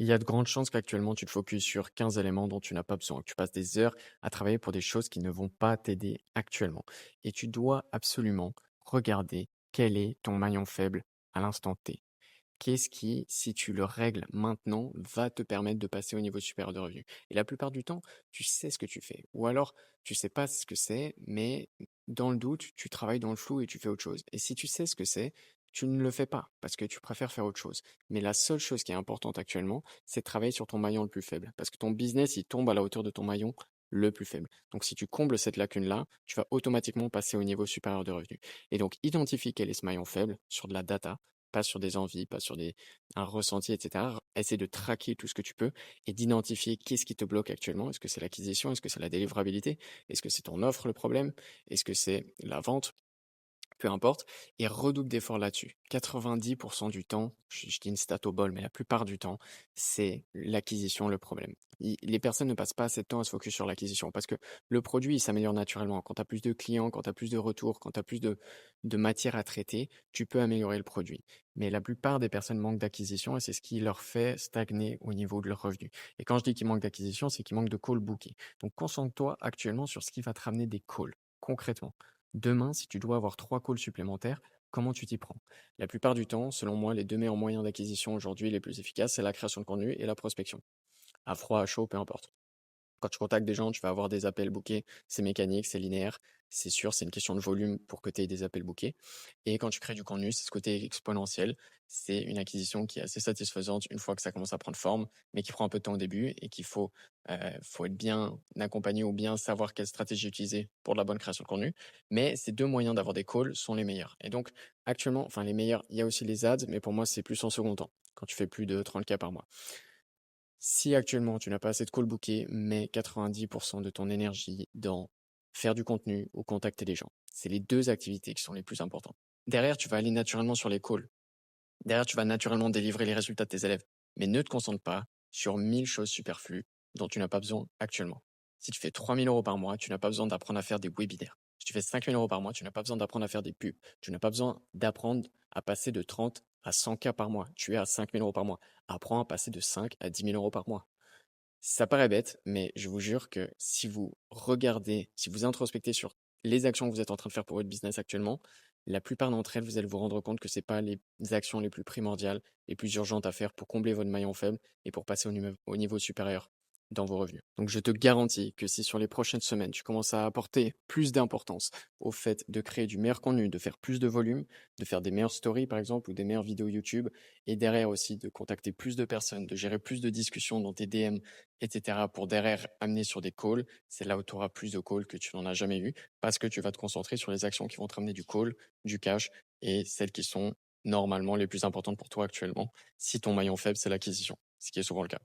Il y a de grandes chances qu'actuellement tu te focuses sur 15 éléments dont tu n'as pas besoin, que tu passes des heures à travailler pour des choses qui ne vont pas t'aider actuellement. Et tu dois absolument regarder quel est ton maillon faible à l'instant T. Qu'est-ce qui, si tu le règles maintenant, va te permettre de passer au niveau supérieur de revenu? Et la plupart du temps, tu sais ce que tu fais. Ou alors, tu sais pas ce que c'est, mais dans le doute, tu travailles dans le flou et tu fais autre chose. Et si tu sais ce que c'est, tu ne le fais pas parce que tu préfères faire autre chose. Mais la seule chose qui est importante actuellement, c'est de travailler sur ton maillon le plus faible. Parce que ton business, il tombe à la hauteur de ton maillon le plus faible. Donc, si tu combles cette lacune-là, tu vas automatiquement passer au niveau supérieur de revenu. Et donc, identifie quel est ce maillon faible sur de la data, pas sur des envies, pas sur un ressenti, etc. Essaie de traquer tout ce que tu peux et d'identifier qu'est-ce qui te bloque actuellement. Est-ce que c'est l'acquisition? Est-ce que c'est la délivrabilité? Est-ce que c'est ton offre le problème? Est-ce que c'est la vente? Peu importe, et redouble d'efforts là-dessus. 90% du temps, je dis une stat au bol, mais la plupart du temps, c'est l'acquisition le problème. Les personnes ne passent pas assez de temps à se focus sur l'acquisition parce que le produit, il s'améliore naturellement. Quand tu as plus de clients, quand tu as plus de retours, quand tu as plus de matière à traiter, tu peux améliorer le produit. Mais la plupart des personnes manquent d'acquisition et c'est ce qui leur fait stagner au niveau de leur revenu. Et quand je dis qu'ils manquent d'acquisition, c'est qu'ils manquent de call bookés. Donc concentre-toi actuellement sur ce qui va te ramener des calls, concrètement. Demain, si tu dois avoir 3 calls supplémentaires, comment tu t'y prends? La plupart du temps, selon moi, les deux meilleurs moyens d'acquisition aujourd'hui les plus efficaces, c'est la création de contenu et la prospection. À froid, à chaud, peu importe. Quand tu contactes des gens, tu vas avoir des appels bookés. C'est mécanique, c'est linéaire, c'est sûr, c'est une question de volume pour que tu aies des appels bookés. Et quand tu crées du contenu, c'est ce côté exponentiel. C'est une acquisition qui est assez satisfaisante une fois que ça commence à prendre forme, mais qui prend un peu de temps au début et qu'il faut être bien accompagné ou bien savoir quelle stratégie utiliser pour de la bonne création de contenu. Mais ces deux moyens d'avoir des calls sont les meilleurs. Et donc, actuellement, enfin les meilleurs, il y a aussi les ads, mais pour moi, c'est plus en second temps, quand tu fais plus de 30K par mois. Si actuellement tu n'as pas assez de calls bookés, mets 90% de ton énergie dans faire du contenu ou contacter les gens. C'est les deux activités qui sont les plus importantes. Derrière, tu vas aller naturellement sur les calls. Derrière, tu vas naturellement délivrer les résultats de tes élèves. Mais ne te concentre pas sur 1000 choses superflues dont tu n'as pas besoin actuellement. Si tu fais 3000 € par mois, tu n'as pas besoin d'apprendre à faire des webinaires. Si tu fais 5000 € par mois, tu n'as pas besoin d'apprendre à faire des pubs. Tu n'as pas besoin d'apprendre à passer de 30 à 100K par mois. Tu es à 5000 € par mois. Apprends à passer de 5 à 10 000 € par mois. Ça paraît bête, mais je vous jure que si vous regardez, si vous introspectez sur les actions que vous êtes en train de faire pour votre business actuellement, la plupart d'entre elles, vous allez vous rendre compte que c'est pas les actions les plus primordiales, les plus urgentes à faire pour combler votre maillon faible et pour passer au niveau supérieur dans vos revenus. Donc je te garantis que si sur les prochaines semaines, tu commences à apporter plus d'importance au fait de créer du meilleur contenu, de faire plus de volume, de faire des meilleures stories par exemple ou des meilleures vidéos YouTube et derrière aussi de contacter plus de personnes, de gérer plus de discussions dans tes DM, etc. pour derrière amener sur des calls, c'est là où tu auras plus de calls que tu n'en as jamais eu parce que tu vas te concentrer sur les actions qui vont te ramener du call, du cash et celles qui sont normalement les plus importantes pour toi actuellement si ton maillon faible, c'est l'acquisition, ce qui est souvent le cas.